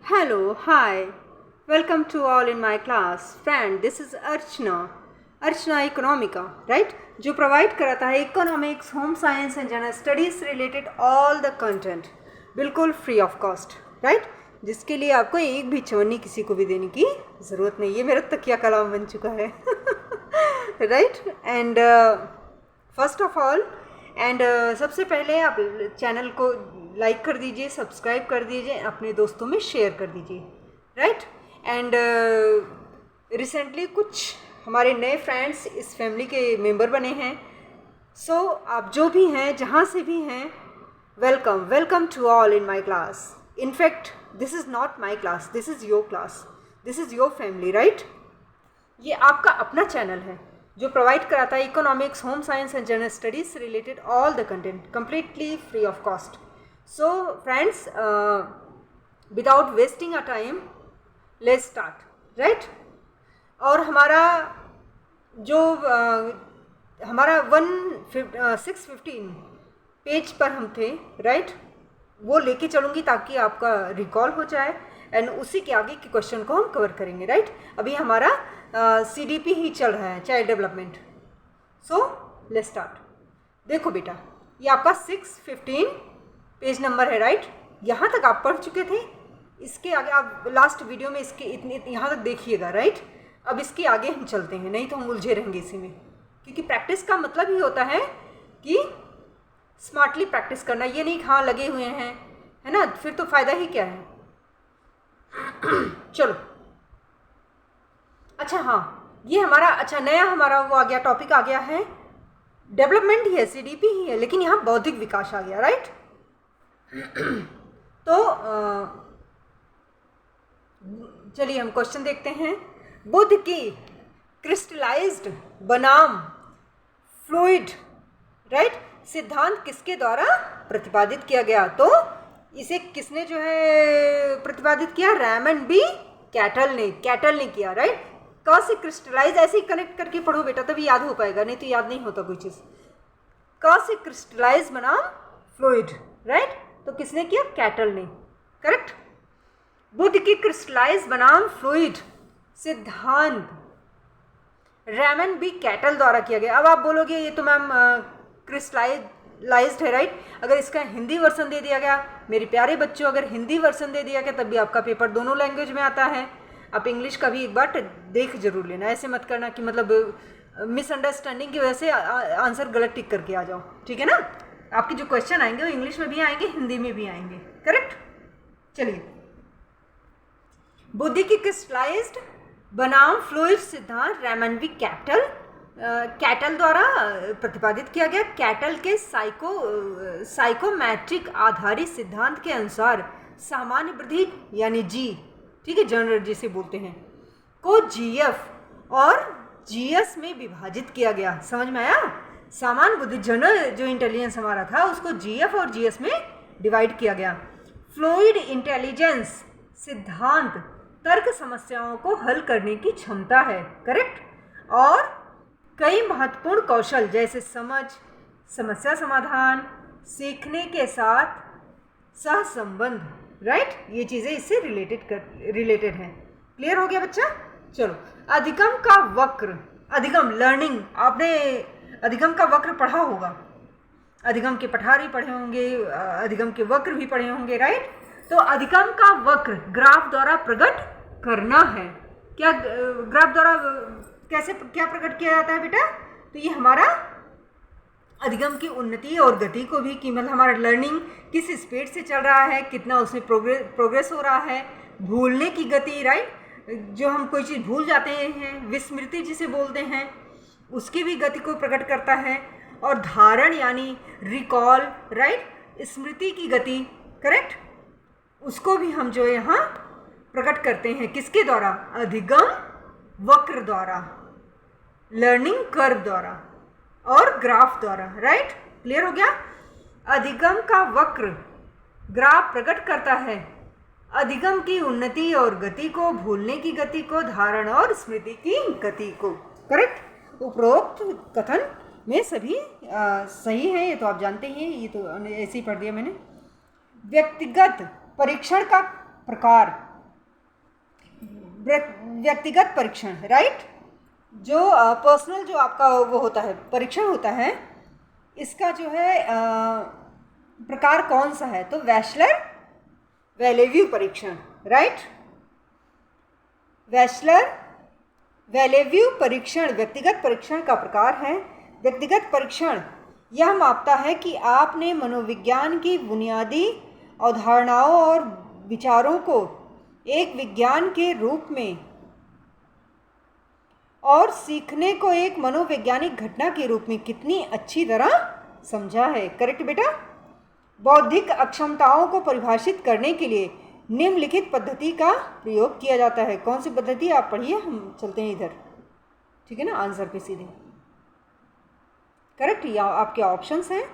Hello, hi. Welcome to all in my class. Friend, this is Archana Economica, right? जो provide कराता है economics, home science and general studies related all the content, बिल्कुल free of cost, right? जिसके लिए आपको एक भी चवन्नी किसी को भी देने की ज़रूरत नहीं। ये मेरा तकिया कलाम बन चुका है, right? And first of all सबसे पहले आप चैनल को लाइक कर दीजिए, सब्सक्राइब कर दीजिए, अपने दोस्तों में शेयर कर दीजिए, राइट? एंड रिसेंटली कुछ हमारे नए फ्रेंड्स इस फैमिली के मेंबर बने हैं। सो आप जो भी हैं, जहाँ से भी हैं, welcome to all in my class. In fact this is not my class, this is your class, this is your family, right? ये आपका अपना चैनल है जो प्रोवाइड कराता है economics, home science and general studies related all the content completely free of cost. So friends, without wasting a time, let's start, right? और हमारा जो हमारा 615 पेज पर हम थे, राइट? वो लेके चलूँगी ताकि आपका रिकॉल हो जाए एंड उसी के आगे के क्वेश्चन को हम कवर करेंगे, राइट? अभी हमारा CDP ही चल रहा है, child development. So let's start. देखो बेटा, ये आपका 615 पेज नंबर है, राइट? यहाँ तक आप पढ़ चुके थे। इसके आगे आप लास्ट वीडियो में इसके इतने यहाँ तक देखिएगा, राइट? अब इसके आगे हम चलते हैं, नहीं तो हम उलझे रहेंगे इसी में, क्योंकि प्रैक्टिस का मतलब ही होता है कि स्मार्टली प्रैक्टिस करना। ये नहीं हाँ लगे हुए हैं, है ना, फिर तो फ़ायदा ही क्या है। चलो, अच्छा हाँ, ये हमारा नया हमारा वो आ गया, टॉपिक आ गया है, डेवलपमेंट ही है, CDP ही है, लेकिन यहाँ बौद्धिक विकास आ गया, राइट? तो चलिए हम क्वेश्चन देखते हैं। बुद्ध की क्रिस्टलाइज्ड बनाम फ्लूइड, राइट, सिद्धांत किसके द्वारा प्रतिपादित किया गया? तो इसे किसने जो है प्रतिपादित किया? रैमंड बी कैटल ने किया, राइट? क से क्रिस्टलाइज ऐसे ही कनेक्ट करके पढ़ो बेटा, तभी याद हो पाएगा, नहीं तो याद नहीं होता कोई चीज़। क से क्रिस्टलाइज बनाम फ्लूइड, राइट? तो किसने किया? कैटल ने, करेक्ट? बुद्ध की क्रिस्टलाइज बनाम फ्लूइड सिद्धांत रैमंड बी कैटल द्वारा किया गया। अब आप बोलोगे ये तो मैम क्रिस्टलाइज्ड है, राइट? अगर इसका हिंदी वर्सन दे दिया गया, मेरे प्यारे बच्चों, अगर हिंदी वर्सन दे दिया गया तब भी आपका पेपर दोनों लैंग्वेज में आता है। आप इंग्लिश का भी एक बार देख जरूर लेना, ऐसे मत करना कि मतलब मिसअंडरस्टैंडिंग की वजह से आंसर गलत टिक करके आ जाओ, ठीक है ना? आपके जो क्वेश्चन आएंगे वो इंग्लिश में भी आएंगे, हिंदी में भी आएंगे, करेक्ट? चलिए, बुद्धि की क्रिस्टलाइज्ड बनाम फ्लूइड सिद्धांत रैमंड बी कैटल द्वारा प्रतिपादित किया गया। कैटल के साइकोमेट्रिक आधारित सिद्धांत के अनुसार सामान्य वृद्धि यानी जी, ठीक है, जनरल जिसे बोलते हैं, को GF और GS में विभाजित किया गया। समझ में आया? सामान्य बुद्धि, जनरल जो इंटेलिजेंस हमारा था, उसको GF और GS में डिवाइड किया गया। फ्लूइड इंटेलिजेंस सिद्धांत तर्क समस्याओं को हल करने की क्षमता है, करेक्ट? और कई महत्वपूर्ण कौशल जैसे समझ, समस्या समाधान, सीखने के साथ सहसंबंध, राइट, ये चीज़ें इससे रिलेटेड हैं। क्लियर हो गया बच्चा? चलो, अधिगम का वक्र, अधिगम लर्निंग, आपने अधिगम का वक्र पढ़ा होगा, अधिगम के पठार भी पढ़े होंगे, अधिगम के वक्र भी पढ़े होंगे, राइट? तो अधिगम का वक्र ग्राफ द्वारा प्रकट करना है। क्या ग्राफ द्वारा कैसे क्या प्रकट किया जाता है बेटा? तो ये हमारा अधिगम की उन्नति और गति को भी, कि मतलब हमारा लर्निंग किस स्पीड से चल रहा है, कितना उसमें प्रोग्रेस हो रहा है, भूलने की गति, राइट, जो हम कोई चीज़ भूल जाते हैं, विस्मृति जिसे बोलते हैं, उसकी भी गति को प्रकट करता है। और धारण यानी रिकॉल, राइट, स्मृति की गति, करेक्ट, उसको भी हम जो यहाँ प्रकट करते हैं, किसके द्वारा? अधिगम वक्र द्वारा, लर्निंग कर्व द्वारा और ग्राफ द्वारा, राइट? क्लियर हो गया? अधिगम का वक्र ग्राफ प्रकट करता है अधिगम की उन्नति और गति को, भूलने की गति को, धारण और स्मृति की गति को, करेक्ट? उपरोक्त कथन में सभी सही है, ये तो आप जानते ही हैं, ये तो ऐसे ही पढ़ दिया मैंने। व्यक्तिगत परीक्षण का प्रकार, व्यक्तिगत परीक्षण, राइट, जो पर्सनल जो आपका वो होता है परीक्षण होता है, इसका जो है प्रकार कौन सा है? तो वैशलर वेलेव्यू परीक्षण, राइट। वैशलर वेलेव्यू परीक्षण व्यक्तिगत परीक्षण का प्रकार है। व्यक्तिगत परीक्षण यह मापता है कि आपने मनोविज्ञान की बुनियादी अवधारणाओं और विचारों को एक विज्ञान के रूप में और सीखने को एक मनोवैज्ञानिक घटना के रूप में कितनी अच्छी तरह समझा है। करेक्ट बेटा। बौद्धिक अक्षमताओं को परिभाषित करने के लिए निम्नलिखित पद्धति का प्रयोग किया जाता है। कौन सी पद्धति? आप पढ़िए, हम चलते हैं इधर, ठीक है ना, आंसर पे सीधे। करेक्ट, या आपके ऑप्शंस हैं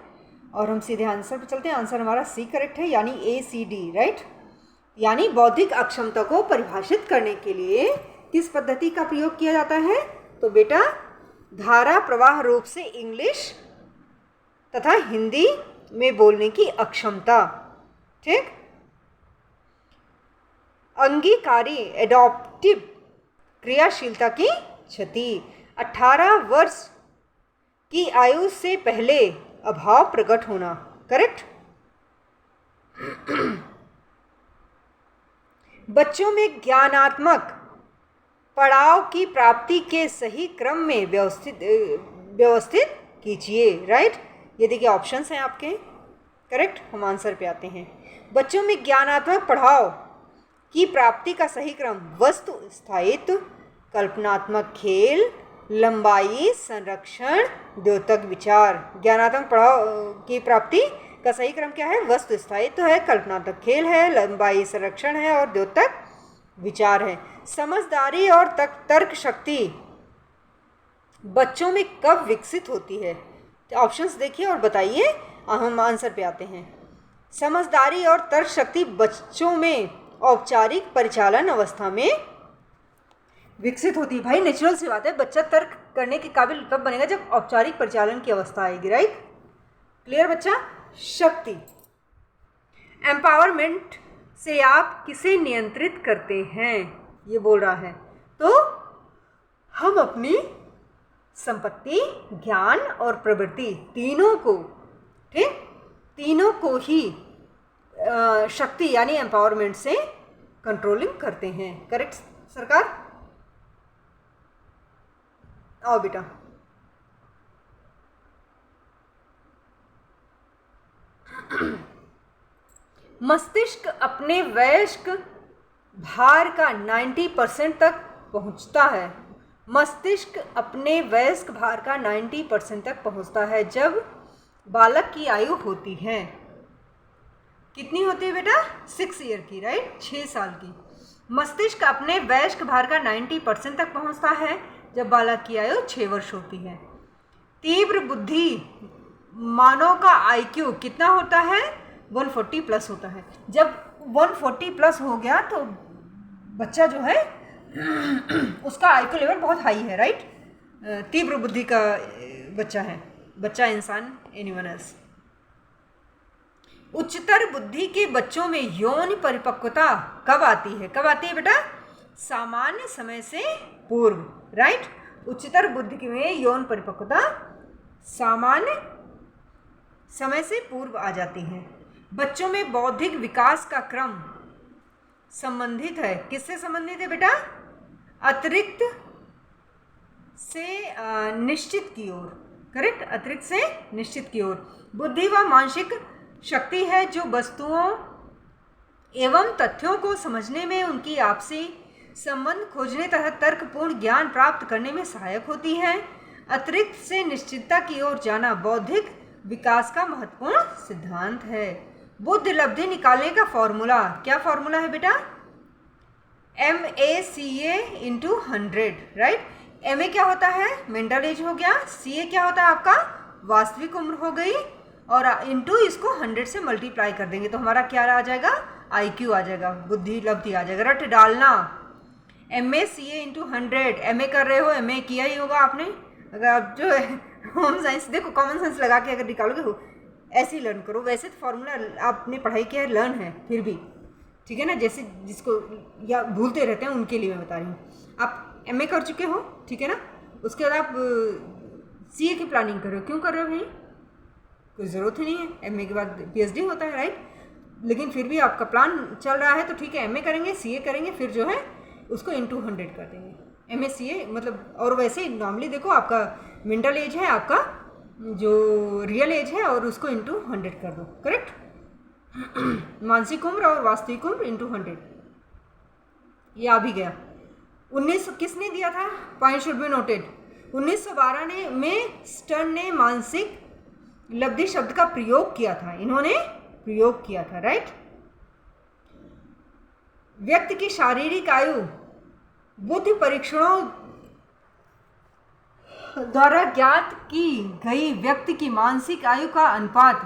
और हम सीधे आंसर पे चलते हैं। आंसर हमारा सी करेक्ट है, यानी ACD, राइट। यानी बौद्धिक अक्षमता को परिभाषित करने के लिए किस पद्धति का प्रयोग किया जाता है? तो बेटा धारा प्रवाह रूप से इंग्लिश तथा हिंदी में बोलने की अक्षमता, ठीक। अंगीकारी एडॉप्टिव क्रियाशीलता की क्षति, 18 वर्ष की आयु से पहले अभाव प्रकट होना। करेक्ट। बच्चों में ज्ञानात्मक पड़ाव की प्राप्ति के सही क्रम में व्यवस्थित कीजिए, राइट। ये देखिए ऑप्शंस हैं आपके। करेक्ट, हम आंसर पे आते हैं। बच्चों में ज्ञानात्मक पड़ाव की प्राप्ति का सही क्रम: वस्तु स्थायित्व, कल्पनात्मक खेल, लंबाई, संरक्षण, द्योतक विचार। ज्ञानात्मक पड़ाव की प्राप्ति का सही क्रम क्या है? वस्तु स्थायित्व है, कल्पनात्मक खेल है, लंबाई संरक्षण है और द्योतक विचार है। समझदारी और तर्क शक्ति बच्चों में कब विकसित होती है? ऑप्शंस देखिए और बताइए, हम आंसर पे आते हैं। समझदारी और तर्क शक्ति बच्चों में औपचारिक परिचालन अवस्था में विकसित होती है। भाई नेचुरल सी बात है, बच्चा तर्क करने के काबिल तब बनेगा जब औपचारिक परिचालन की अवस्था आएगी, राइट। क्लियर बच्चा। शक्ति, एम्पावरमेंट से आप किसे नियंत्रित करते हैं, ये बोल रहा है। तो हम अपनी संपत्ति, ज्ञान और प्रवृत्ति तीनों को, ठीक, तीनों को ही शक्ति यानी एम्पावरमेंट से कंट्रोलिंग करते हैं। करेक्ट सरकार। आओ बेटा। मस्तिष्क अपने वयस्क भार का 90% तक पहुंचता है। मस्तिष्क अपने वयस्क भार का 90% तक पहुंचता है जब बालक की आयु होती है। कितनी होती है बेटा? 6 ईयर की, राइट, 6 साल की। मस्तिष्क अपने वयस्क भार का 90% तक पहुंचता है जब बालक की आयु 6 वर्ष होती है। तीव्र बुद्धि मानव का IQ कितना होता है? 140 प्लस होता है। जब 140 प्लस हो गया तो बच्चा जो है उसका IQ लेवल बहुत हाई है, राइट। तीव्र बुद्धि का बच्चा है, बच्चा इंसान, एनीवन एल्स। उच्चतर बुद्धि के बच्चों में यौन परिपक्वता कब आती है? कब आती है बेटा? सामान्य समय से पूर्व, राइट। उच्चतर बुद्धि में यौन परिपक्वता सामान्य समय से पूर्व आ जाती है। बच्चों में बौद्धिक विकास का क्रम संबंधित है, किससे संबंधित है बेटा? अतिरिक्त से निश्चित की ओर, करेक्ट, अतिरिक्त से निश्चित की ओर। बुद्धि व मानसिक शक्ति है जो वस्तुओं एवं तथ्यों को समझने में, उनकी आपसी संबंध खोजने तथा तर्कपूर्ण ज्ञान प्राप्त करने में सहायक होती है। अतिरिक्त से निश्चितता की ओर जाना बौद्धिक विकास का महत्वपूर्ण सिद्धांत है। बुद्धि लब्धि निकालने का फॉर्मूला, क्या फॉर्मूला है बेटा? MACA × 100, right. MA क्या होता है? मेंटल एज हो गया। CA क्या होता है आपका? वास्तविक उम्र हो गई। और इंटू इसको 100 से मल्टीप्लाई कर देंगे तो हमारा क्या आ जाएगा? IQ आ जाएगा, बुद्धि लब्धि आ जाएगा। रट डालना, MACA × 100। MA कर रहे हो, MA किया ही होगा आपने। अगर आप जो होम साइंस देखो, कॉमन सेंस लगा के अगर निकालोगे हो ऐसे ही लर्न करो। वैसे तो फॉर्मूला आपने पढ़ाई किया है, लर्न है फिर भी, ठीक है ना। जैसे जिसको या भूलते रहते हैं उनके लिए मैं बता रही हूँ। आप एमए कर चुके हो, ठीक है ना, उसके बाद आप सीए की प्लानिंग कर रहे हो। क्यों कर रहे हो भाई? कोई ज़रूरत ही नहीं है, एमए के बाद पीएचडी होता है, राइट। लेकिन फिर भी आपका प्लान चल रहा है तो ठीक है, एमए करेंगे, सीए करेंगे, फिर जो है उसको इंटू 100 कर देंगे, एमए सीए मतलब। और वैसे नॉर्मली देखो आपका मेंटल एज है, आपका जो रियल एज है, और उसको इंटू 100 कर दो, करेक्ट। मानसिक उम्र और वास्तविक उम्र इंटू 100, ये आ भी गया। 1900 किसने दिया था? Point should be noted. 1912 में स्टर्न ने मानसिक लब्धि शब्द का प्रयोग किया था, इन्होंने प्रयोग किया था, राइट। व्यक्ति की शारीरिक आयु बुद्धि परीक्षणों द्वारा ज्ञात की गई व्यक्ति की मानसिक आयु का अनुपात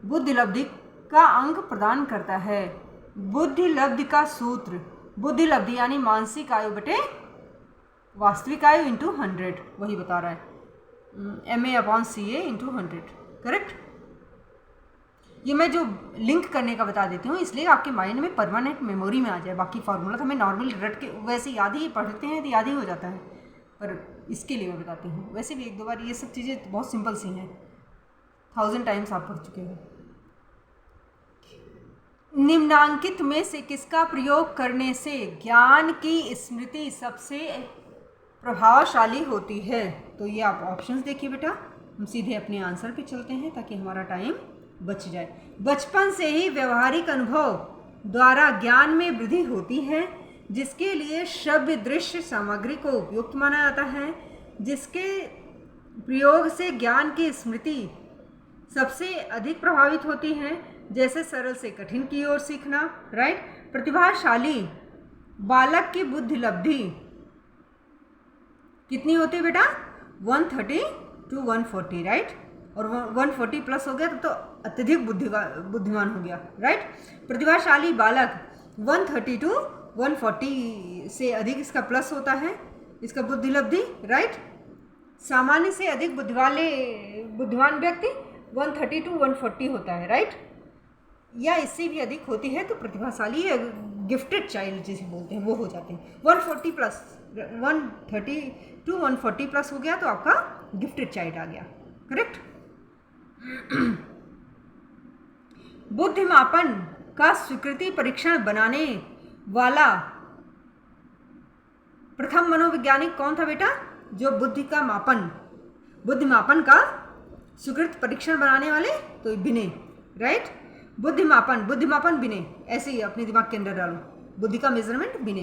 बुद्धि लब्धि का अंक प्रदान करता है। बुद्धि लब्धि का सूत्र, बुद्धि लब्धि यानी मानसिक आयु बटे वास्तविक आयु इंटू 100, वही बता रहा है, MA/CA इंटू 100, करेक्ट। ये मैं जो लिंक करने का बता देती हूँ इसलिए आपके माइंड में परमानेंट मेमोरी में आ जाए। बाकी फार्मूला तो हमें नॉर्मल रट के वैसे याद ही पढ़ते हैं तो याद ही हो जाता है, पर इसके लिए मैं बताती हूँ। वैसे भी एक दो बार ये सब चीज़ें बहुत सिंपल सी हैं, 1000 टाइम्स आप पढ़ चुके हो। निम्नांकित में से किसका प्रयोग करने से ज्ञान की स्मृति सबसे प्रभावशाली होती है? तो ये आप ऑप्शंस देखिए बेटा, हम सीधे अपने आंसर पे चलते हैं ताकि हमारा टाइम बच जाए। बचपन से ही व्यवहारिक अनुभव द्वारा ज्ञान में वृद्धि होती है, जिसके लिए श्रव्य दृश्य सामग्री को उपयुक्त माना जाता है, जिसके प्रयोग से ज्ञान की स्मृति सबसे अधिक प्रभावित होती है, जैसे सरल से कठिन की ओर सीखना, राइट। प्रतिभाशाली बालक की बुद्धि लब्धि कितनी होती है बेटा? 130 to 140, राइट। और 140 प्लस हो गया तो अत्यधिक बुद्धिमान हो गया, राइट। प्रतिभाशाली बालक 130 to 140 से अधिक इसका प्लस होता है, इसका बुद्धि लब्धि, राइट। सामान्य से अधिक बुद्धिमान व्यक्ति 130 to 140 होता है, राइट। या इससे भी अधिक होती है तो प्रतिभाशाली या गिफ्टेड चाइल्ड जिसे बोलते हैं वो हो जाते हैं। 140 प्लस 130 to 140 प्लस हो गया तो आपका गिफ्टेड चाइल्ड आ गया, करेक्ट। बुद्धिमापन का स्वीकृति परीक्षण बनाने वाला प्रथम मनोवैज्ञानिक कौन था बेटा? जो बुद्धिमापन का स्वीकृत परीक्षण बनाने वाले तो बिने, राइट। बुद्धिमापन बिने, ऐसे ही अपने दिमाग के अंदर डालो, बुद्धि का मेजरमेंट बिने,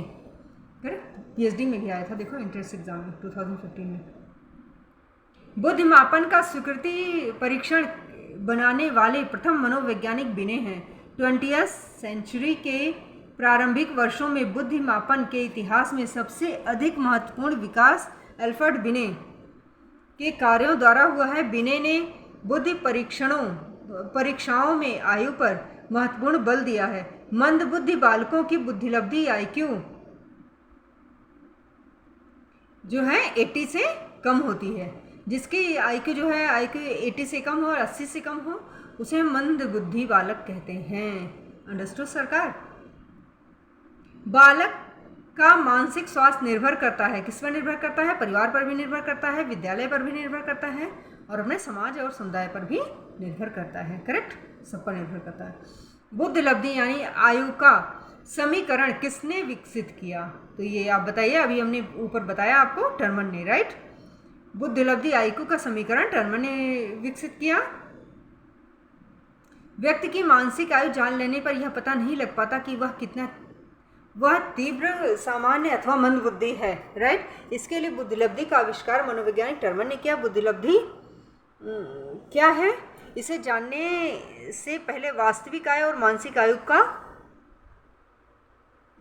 करेक्ट। पीएचडी में भी आया था, देखो एंट्रेंस एग्जाम में 2015 में। बुद्धिमापन का स्वीकृति परीक्षण बनाने वाले प्रथम मनोवैज्ञानिक बिने हैं। 20वीं सेंचुरी के प्रारंभिक वर्षों में बुद्धिमापन के इतिहास में सबसे अधिक महत्वपूर्ण विकास अल्फ्रेड बिने के कार्यों द्वारा हुआ है। बिने ने बुद्धि परीक्षाओं में आयु पर महत्वपूर्ण बल दिया है। मंद बुद्धि बालकों की बुद्धि लब्धि IQ जो है 80 से कम होती है। जिसकी IQ जो है IQ 80 से कम हो और 80 से कम हो उसे मंद बुद्धि बालक कहते हैं। अंडरस्टूड सरकार? बालक का मानसिक स्वास्थ्य निर्भर करता है, किस पर निर्भर करता है? परिवार पर भी निर्भर करता है, विद्यालय पर भी निर्भर करता है और अपने समाज और समुदाय पर भी निर्भर करता है, करेक्ट। सब पर निर्भर करता है। बुद्धि लब्धि यानी आयु का समीकरण किसने विकसित किया? तो ये आप बताइए, अभी हमने ऊपर बताया आपको, टर्मन ने, राइट। बुद्धि लब्धि IQ का समीकरण टर्मन ने विकसित किया। व्यक्ति की मानसिक आयु जान लेने पर यह पता नहीं लग पाता कि वह तीव्र, सामान्य अथवा मंद बुद्धि है, राइट। इसके लिए बुद्धि लब्धि का आविष्कार मनोवैज्ञानिक टर्मन ने किया। बुद्धि लब्धि क्या है? इसे जानने से पहले वास्तविक आयु और मानसिक आयु का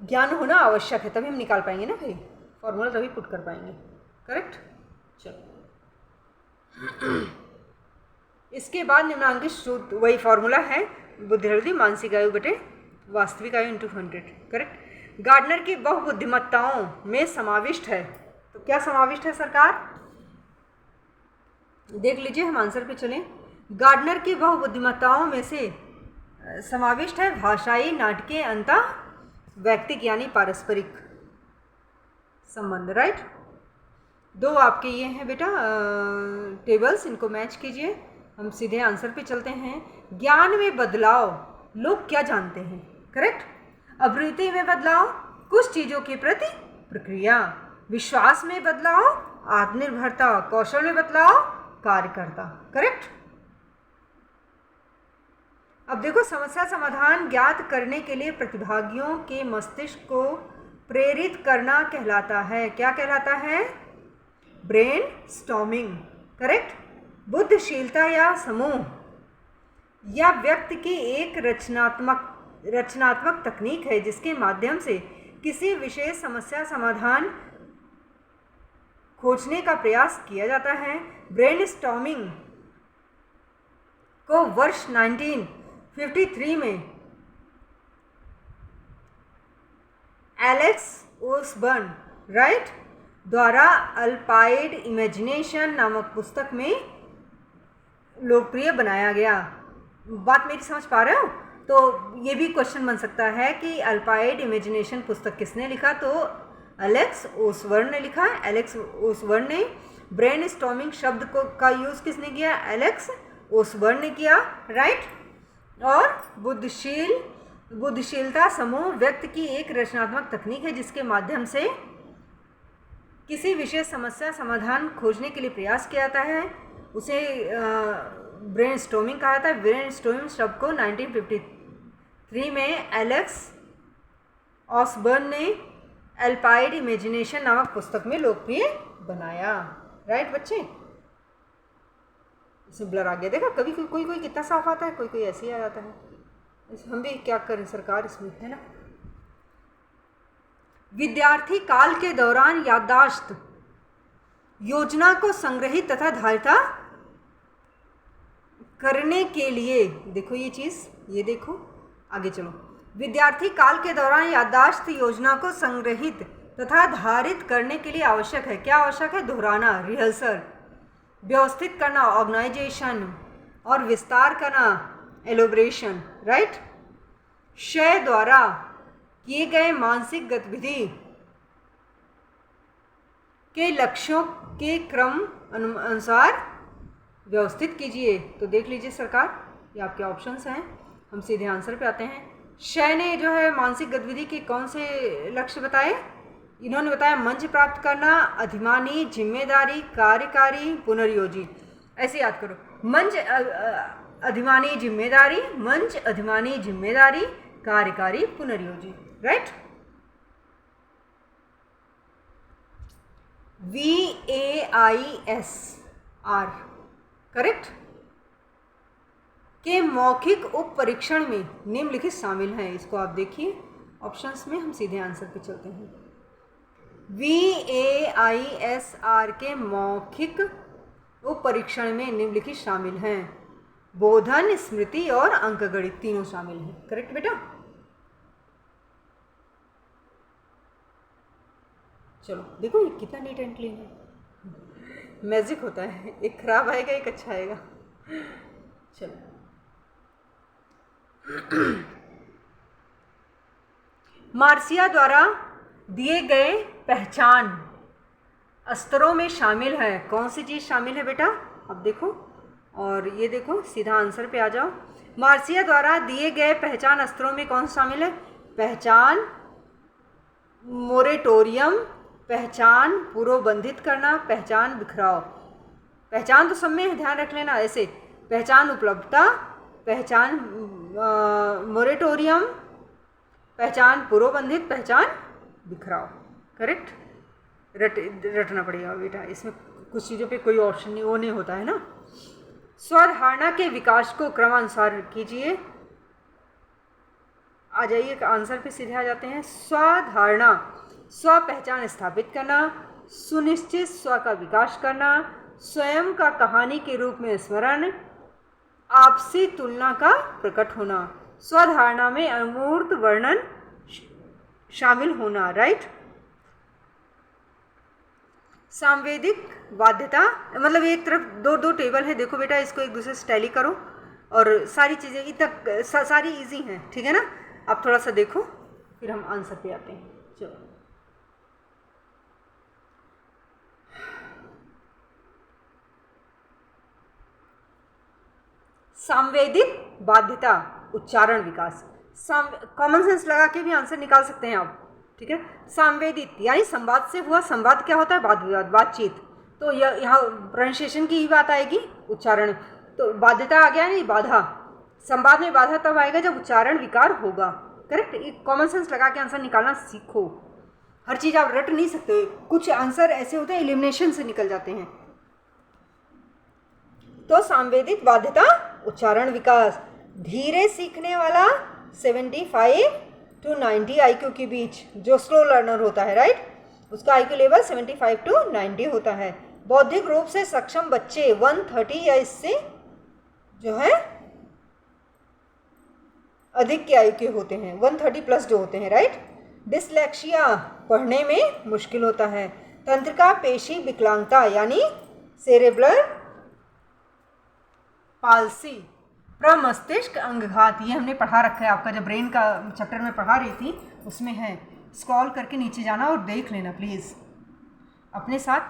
ज्ञान होना आवश्यक है, तभी हम निकाल पाएंगे ना भाई, फॉर्मूला तभी पुट कर पाएंगे, करेक्ट। चलो इसके बाद निम्नांकित सूत्र, वही फॉर्मूला है, बुद्धि लब्धि मानसिक आयु बटे वास्तविक आयु इंटू 100, करेक्ट। गार्डनर की बहुबुद्धिमत्ताओं में समाविष्ट है, तो क्या समाविष्ट है सरकार? देख लीजिए, हम आंसर पे चलें। गार्डनर की बहुबुद्धिमत्ताओं में से समाविष्ट है भाषाई, नाटकीय, अंतः वैयक्तिक यानी पारस्परिक संबंध। राइट, दो आपके ये हैं बेटा टेबल्स, इनको मैच कीजिए। हम सीधे आंसर पे चलते हैं। ज्ञान में बदलाव, लोग क्या जानते हैं? करेक्ट। अभिरुचि में बदलाव, कुछ चीज़ों के प्रति प्रक्रिया। विश्वास में बदलाव, आत्मनिर्भरता। कौशल में बदलाव, कार्यकर्ता। करेक्ट। अब देखो, समस्या समाधान ज्ञात करने के लिए प्रतिभागियों के मस्तिष्क को प्रेरित करना कहलाता है। क्या कहलाता है? Brain storming. करेक्ट। बुद्धिशीलता या समूह या व्यक्ति की एक रचनात्मक तकनीक है जिसके माध्यम से किसी विशेष समस्या समाधान खोजने का प्रयास किया जाता है। ब्रेन स्टॉर्मिंग को वर्ष 1953 में एलेक्स ओसबर्न राइट द्वारा अल्पाइड इमेजिनेशन नामक पुस्तक में लोकप्रिय बनाया गया। बात मेरी समझ पा रहे हो? तो ये भी क्वेश्चन बन सकता है कि अल्पाइड इमेजिनेशन पुस्तक किसने लिखा? तो एलेक्स ओसबर्न ने लिखा है। एलेक्स ओसबर्न ने। ब्रेन स्टॉर्मिंग शब्द का यूज़ किसने किया? एलेक्स ओसबर्न ने किया। राइट। और बुद्धिशीलता समूह व्यक्ति की एक रचनात्मक तकनीक है जिसके माध्यम से किसी विशेष समस्या समाधान खोजने के लिए प्रयास किया जाता है, उसे ब्रेन स्टॉर्मिंग कहा जाता है। ब्रेन स्टॉर्मिंग शब्द को 1953 में एलेक्स ऑसबर्न ने अल्पाइड इमेजिनेशन नामक पुस्तक में लोकप्रिय बनाया। राइट बच्चे, इसमें ब्लर आ गया, देखा? कभी कोई कितना साफ आता है, कोई ऐसे ही आ जाता है। हम भी क्या करें सरकार इसमें, है ना। विद्यार्थी काल के दौरान याददाश्त योजना को संग्रहित तथा धारिता करने के लिए, देखो ये चीज़, ये देखो, आगे चलो। विद्यार्थी काल के दौरान याददाश्त योजना को संग्रहित तथा धारित करने के लिए आवश्यक है। क्या आवश्यक है? दोहराना, रिहर्सल, व्यवस्थित करना, ऑर्गेनाइजेशन, और विस्तार करना, एलोब्रेशन। राइट। क्षय द्वारा किए गए मानसिक गतिविधि के लक्ष्यों के क्रम अनुसार व्यवस्थित कीजिए। तो देख लीजिए सरकार, ये आपके ऑप्शंस हैं। हम सीधे आंसर पे आते हैं। क्षय ने जो है मानसिक गतिविधि के कौन से लक्ष्य बताए? इन्होंने बताया मंच प्राप्त करना, अधिमानी, जिम्मेदारी, कार्यकारी, पुनर्योजी। ऐसे याद करो, मंच, अधिमानी, जिम्मेदारी, मंच, अधिमानी, जिम्मेदारी, कार्यकारी, पुनर्योजी। राइट। VAISR करेक्ट के मौखिक उप परीक्षण में निम्नलिखित शामिल हैं। इसको आप देखिए ऑप्शंस में। हम सीधे आंसर पे चलते हैं। VAISR के मौखिक उप परीक्षण में निम्नलिखित शामिल हैं। बोधन, स्मृति और अंकगणित तीनों शामिल हैं। करेक्ट बेटा। चलो देखो ये कितना नीट एंड क्लीन है। मैजिक होता है, एक खराब आएगा एक अच्छा आएगा। चलो मार्सिया द्वारा दिए गए पहचान स्तरों में शामिल है। कौन सी चीज़ शामिल है बेटा? अब देखो, और ये देखो, सीधा आंसर पे आ जाओ। मार्सिया द्वारा दिए गए पहचान स्तरों में कौन शामिल है? पहचान, मोरेटोरियम, पहचान पूर्वबंधित करना, पहचान बिखराव। पहचान तो सब में ध्यान रख लेना ऐसे। पहचान उपलब्धता, पहचान मोरेटोरियम, पहचान पूर्वबंधित, पहचान बिखराव। करेक्ट। रटना पड़ेगा बेटा, इसमें कुछ चीज़ों पे कोई ऑप्शन नहीं, वो नहीं होता है ना। स्वधारणा के विकास को क्रमानुसार कीजिए। आ जाइए आंसर पे सीधे आ जाते हैं। स्वधारणा, स्व पहचान स्थापित करना, सुनिश्चित स्व का विकास करना, स्वयं का कहानी के रूप में स्मरण, आपसी तुलना का प्रकट होना। स्वधारणा में अमूर्त वर्णन शामिल होना। राइट। सांवेदिक बाध्यता, मतलब एक तरफ दो दो टेबल है, देखो बेटा इसको एक दूसरे से टैली करो और सारी चीज़ें इतना सारी इजी हैं, ठीक है ना। अब थोड़ा सा देखो फिर हम आंसर पे आते हैं। चलो, सांवेदिक बाध्यता उच्चारण विकास, कॉमन सेंस लगा के भी आंसर निकाल सकते हैं आप, ठीक है। सांवेदित यानी संवाद से हुआ, संवाद क्या होता है, वाद विवाद, बातचीत, तो यहाँ प्रोनाउंसिएशन की ही बात आएगी, उच्चारण तो बाध्यता आ गया नहीं, बाधा, संवाद में बाधा तब आएगा जब उच्चारण विकार होगा, करेक्ट। एक कॉमन सेंस लगा के आंसर निकालना सीखो, हर चीज़ आप रट नहीं सकते, कुछ आंसर ऐसे होते हैं एलिमिनेशन से निकल जाते हैं। तो सांवेदिक बाध्यता उच्चारण विकास, धीरे सीखने वाला 75 to 90 IQ के बीच जो स्लो लर्नर होता है, राइट, उसका IQ लेवल 75 to 90 होता है। बौद्धिक रूप से सक्षम बच्चे 130 या इससे जो है अधिक के आयु के होते हैं, 130 प्लस जो होते हैं, राइट। डिसलेक्सिया पढ़ने में मुश्किल होता है। तंत्रिका पेशी विकलांगता यानी सेरेब्रल पाल्सी, प्रमस्तिष्क अंगघात, ये हमने पढ़ा रखा है, आपका जब ब्रेन का चैप्टर में पढ़ा रही थी उसमें है, स्क्रॉल करके नीचे जाना और देख लेना प्लीज़, अपने साथ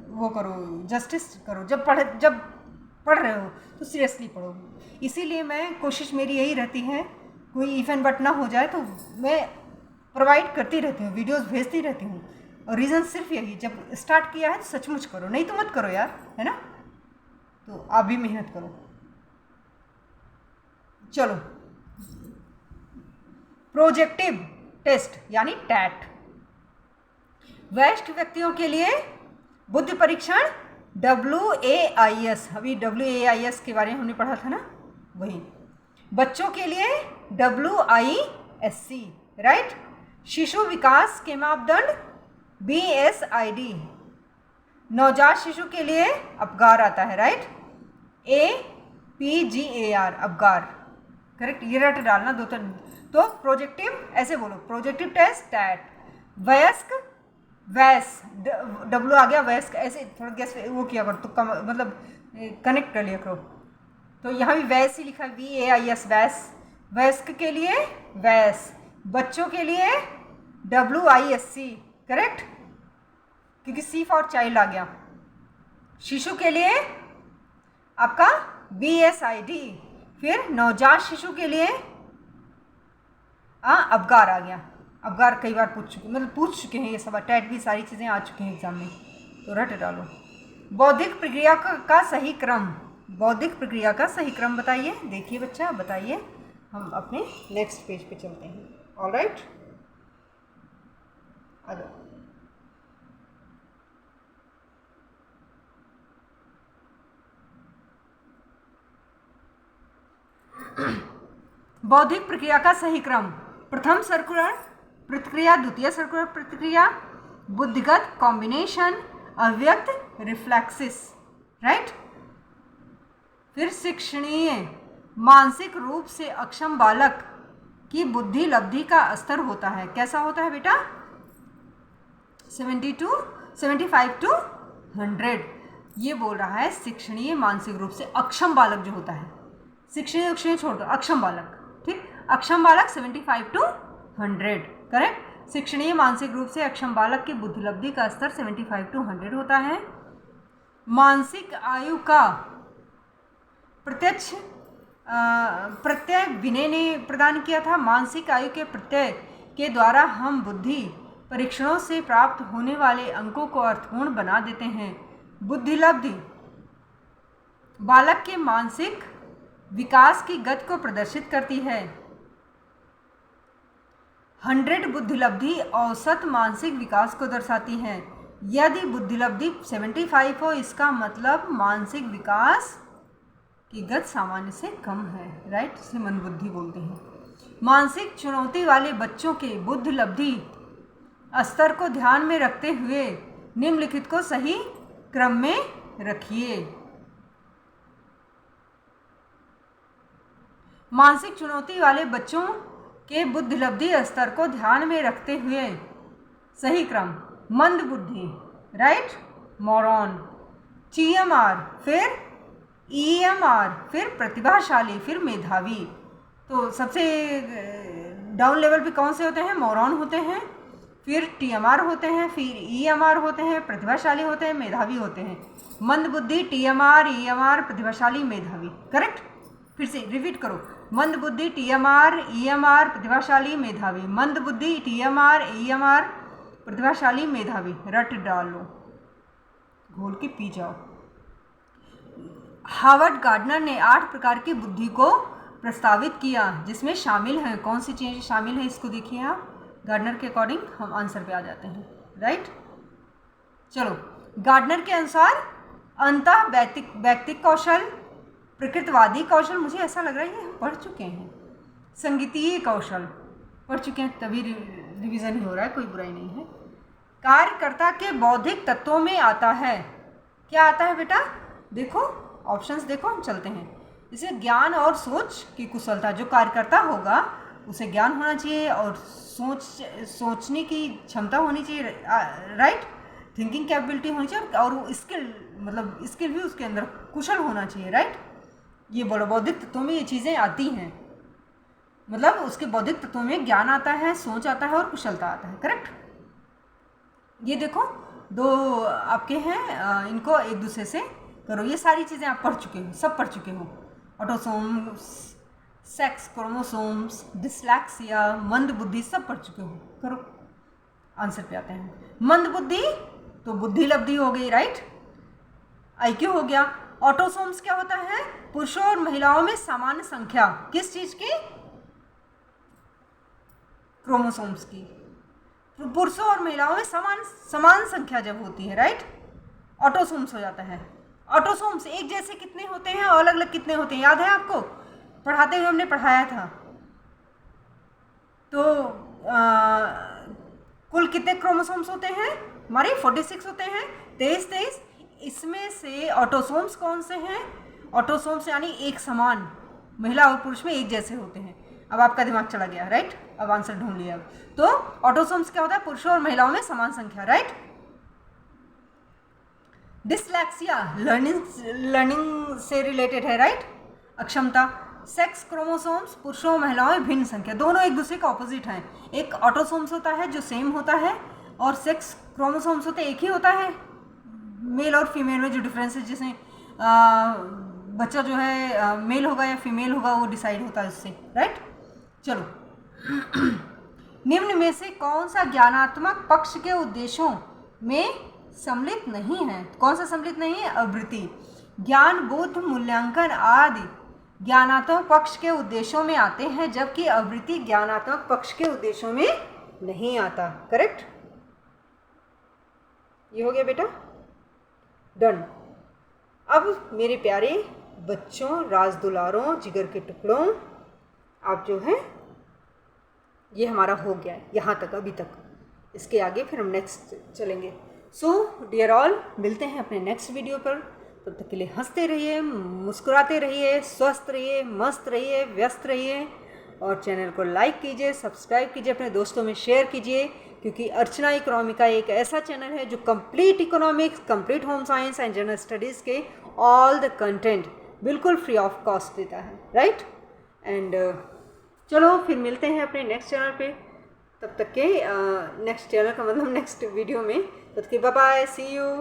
वो करो, जस्टिस करो, जब पढ़ रहे हो तो सीरियसली पढ़ो। इसीलिए मैं कोशिश मेरी यही रहती है, कोई इफ एंड बट ना हो जाए तो मैं प्रोवाइड करती रहती हूँ, वीडियोस भेजती रहती हूँ, और रीज़न सिर्फ यही, जब स्टार्ट किया है तो सचमुच करो, नहीं तो मत करो यार, है ना। तो आप भी मेहनत करो। चलो, प्रोजेक्टिव टेस्ट यानी टैट, वयस्क व्यक्तियों के लिए बुद्धि परीक्षण WAIS, अभी WAIS के बारे में हमने पढ़ा था ना, वही। बच्चों के लिए WISC, राइट। शिशु विकास के मापदंड BSID, नवजात शिशु के लिए अपगार आता है, राइट, APGAR, अपगार, करेक्ट, ये रट डालना दो। तो प्रोजेक्टिव ऐसे बोलो, प्रोजेक्टिव टेस्ट टैट, वयस्क वैस, W आ गया, वयस्क ऐसे थोड़ा गैस वो किया करो, तो मतलब कनेक्ट कर लिया करो। तो यहाँ भी वैस ही लिखा है, VAIS, वैस, वयस्क के लिए वैस, बच्चों के लिए WISC, करेक्ट, क्योंकि C फॉर चाइल्ड आ गया। शिशु के लिए आपका BSID, फिर नवजात शिशु के लिए अपगार आ गया। अपगार कई बार पूछ चुके हैं ये सब, टैट भी सारी चीज़ें आ चुकी हैं एग्जाम में, तो रट डालो। बौद्धिक प्रक्रिया का सही क्रम, बौद्धिक प्रक्रिया का सही क्रम बताइए, देखिए बच्चा बताइए, हम अपने नेक्स्ट पेज पे चलते हैं। ऑलराइट, आ जाओ। बौद्धिक प्रक्रिया का सही क्रम, प्रथम सर्कुलर प्रतिक्रिया, द्वितीय सर्कुलर प्रतिक्रिया, बुद्धिगत कॉम्बिनेशन, अव्यक्त रिफ्लेक्सिस, राइट। फिर शिक्षणीय, मानसिक रूप से अक्षम बालक की बुद्धि लब्धि का स्तर होता है, कैसा होता है बेटा, 75 to 100, ये बोल रहा है शिक्षणीय मानसिक रूप से अक्षम बालक जो होता है, शिक्षणीय छोड़ दो, अक्षम बालक, ठीक, अक्षम बालक 75 to 100, करेक्ट। शिक्षणीय मानसिक रूप से अक्षम बालक की बुद्धि लब्धि का स्तर 75 to 100 होता है। मानसिक आयु का प्रत्यय विनय ने प्रदान किया था, मानसिक आयु के प्रत्यय के द्वारा हम बुद्धि परीक्षणों से प्राप्त होने वाले अंकों को अर्थपूर्ण बना देते हैं। बुद्धि लब्धि बालक के मानसिक विकास की गति को प्रदर्शित करती है। 100 बुद्धिलब्धि औसत मानसिक विकास को दर्शाती है। यदि बुद्धिलब्धि 75 हो, इसका मतलब मानसिक विकास की गति सामान्य से कम है, राइट, इसे मंदबुद्धि बोलते हैं। मानसिक चुनौती वाले बच्चों के बुद्धिलब्धि स्तर को ध्यान में रखते हुए निम्नलिखित को सही क्रम में रखिए। मानसिक चुनौती वाले बच्चों के बुद्धिलब्धि स्तर को ध्यान में रखते हुए सही क्रम, मंद बुद्धि, राइट, मोरॉन, TMR, फिर EMR, फिर प्रतिभाशाली, फिर मेधावी। तो सबसे डाउन लेवल पे कौन से होते हैं? मोरॉन होते हैं, फिर TMR होते हैं, फिर EMR होते हैं, प्रतिभाशाली होते हैं, मेधावी होते हैं। मंदबुद्धि, TMR, EMR, प्रतिभाशाली, मेधावी। करेक्ट? फिर से रिपीट करो। मंदबुद्धि, TMR, EMR, प्रतिभाशाली, मेधावी। मंदबुद्धि, TMR, EMR, प्रतिभाशाली, मेधावी। रट डालो, घोल के पी जाओ। हावर्ड गार्डनर ने 8 प्रकार की बुद्धि को प्रस्तावित किया, जिसमें शामिल हैं, कौन सी चीज़ें शामिल है इसको देखिए आप। गार्डनर के अकॉर्डिंग हम आंसर पे आ जाते हैं, राइट। चलो, गार्डनर के अनुसार अंतः व्यक्तिक कौशल, प्रकृतवादी कौशल, मुझे ऐसा लग रहा है ये हम पढ़ चुके हैं। संगीतीय कौशल पढ़ चुके हैं, तभी रिवीजन ही हो रहा है, कोई बुराई नहीं है। कार्यकर्ता के बौद्धिक तत्वों में आता है, क्या आता है बेटा? देखो ऑप्शंस देखो, हम चलते हैं। इसे ज्ञान और सोच की कुशलता, जो कार्यकर्ता होगा उसे ज्ञान होना चाहिए और सोचने की क्षमता होनी चाहिए, राइट। थिंकिंग कैपेबिलिटी होनी चाहिए और वो स्किल, मतलब स्किल भी उसके अंदर कुशल होना चाहिए, राइट। ये बौद्धिक तत्वों में ये चीज़ें आती हैं, मतलब उसके बौद्धिक तत्वों में ज्ञान आता है, सोच आता है और कुशलता आता है, करेक्ट। ये देखो दो आपके हैं, इनको एक दूसरे से करो। ये सारी चीज़ें आप पढ़ चुके हो, सब पढ़ चुके हो। ऑटोसोम्स, सेक्स क्रोमोसोम्स, डिस्लैक्सिया, मंद बुद्धि, सब पढ़ चुके हो। करो, आंसर पे आते हैं। मंद बुद्धि तो बुद्धि लब्धि हो गई, राइट। IQ हो गया। ऑटोसोम्स क्या होता है? पुरुषों और महिलाओं में समान संख्या, किस चीज की? क्रोमोसोम्स की। पुरुषों और महिलाओं में समान संख्या जब होती है, राइट, ऑटोसोम्स हो जाता है। ऑटोसोम्स एक जैसे कितने होते हैं और अलग अलग कितने होते हैं, याद है आपको? पढ़ाते हुए हमने पढ़ाया था। तो कुल कितने क्रोमोसोम्स होते हैं हमारे? 46 होते हैं, 23। इसमें से ऑटोसोम्स कौन से हैं? ऑटोसोम्स यानी एक समान, महिला और पुरुष में एक जैसे होते हैं। अब आपका दिमाग चला गया, राइट। अब आंसर ढूंढ लिया। तो ऑटोसोम्स क्या होता है? पुरुषों और महिलाओं में समान संख्या, राइट। डिस्लैक्सिया लर्निंग से रिलेटेड है, राइट, अक्षमता। सेक्स क्रोमोसोम्स पुरुषों और महिलाओं में भिन्न संख्या, दोनों एक दूसरे का ऑपोजिट हैं। एक ऑटोसोम्स होता है जो सेम होता है और सेक्स क्रोमोसोम्स होते एक ही होता है। मेल और फीमेल में जो डिफरेंस है, जिसमें बच्चा जो है मेल होगा या फीमेल होगा वो डिसाइड होता है उससे, राइट। चलो निम्न में से कौन सा ज्ञानात्मक पक्ष के उद्देश्यों में सम्मिलित नहीं है? कौन सा सम्मिलित नहीं है? आवृत्ति, ज्ञान, बोध, मूल्यांकन आदि ज्ञानात्मक पक्ष के उद्देश्यों में आते हैं, जबकि आवृत्ति ज्ञानात्मक पक्ष के उद्देश्यों में नहीं आता, करेक्ट। ये हो गया बेटा, डन। अब मेरे प्यारे बच्चों, राजदुलारों, जिगर के टुकड़ों, आप जो है ये हमारा हो गया है यहाँ तक, अभी तक। इसके आगे फिर हम नेक्स्ट चलेंगे। सो डियर ऑल, मिलते हैं अपने नेक्स्ट वीडियो पर। तब तक के लिए हंसते रहिए, मुस्कुराते रहिए, स्वस्थ रहिए, मस्त रहिए, व्यस्त रहिए और चैनल को लाइक कीजिए, सब्सक्राइब कीजिए, अपने दोस्तों में शेयर कीजिए, क्योंकि अर्चना इकोनॉमिका एक ऐसा चैनल है जो complete economics, complete home science and general studies के ऑल द कंटेंट बिल्कुल फ्री ऑफ कॉस्ट देता है, राइट। एंड चलो फिर मिलते हैं अपने नेक्स्ट चैनल पे। तब तक के नेक्स्ट चैनल का मतलब नेक्स्ट वीडियो में। तब तक के बाय बाय, सी यू।